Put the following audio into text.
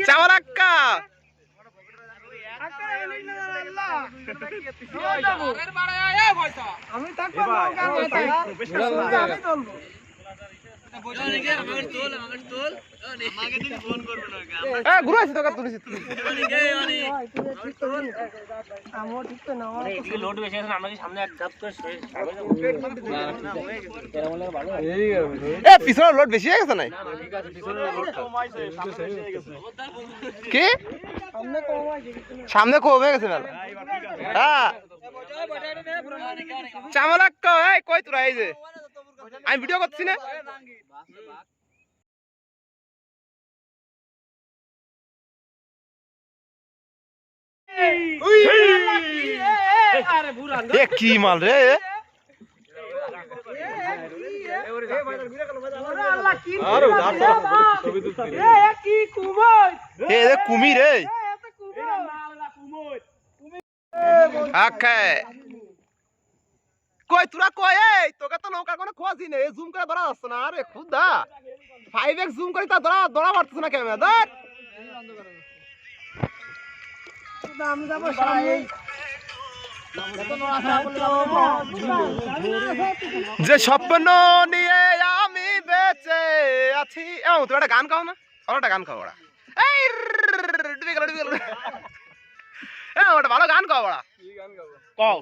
চামলাক্কা আমি থাকবো ঘুরে আসি তোকে তুলিস পিছনের লোড বেশি হয়ে গেছে না কি সামনে কমে গেছে হ্যাঁ চামলাক্কা কই তোরা এই যে আমি ভিডিও করছি না কি মাল রে কুমির রে কই তোরা কই তোকে তো নৌকা কোনো খোঁজই নেই জুম করে ধরা যাচ্ছে না আরে খুদা 5x জুম করে তা ধরা পারতেছে না ক্যামেরা ধর যে স্বপ্ন নিয়ে আমি বেঁচে আছি তুমি একটা গান খাও না একটা গান খাও ওরা এই ডুবে গেল ওটা ভালো গান খাও ওরা কও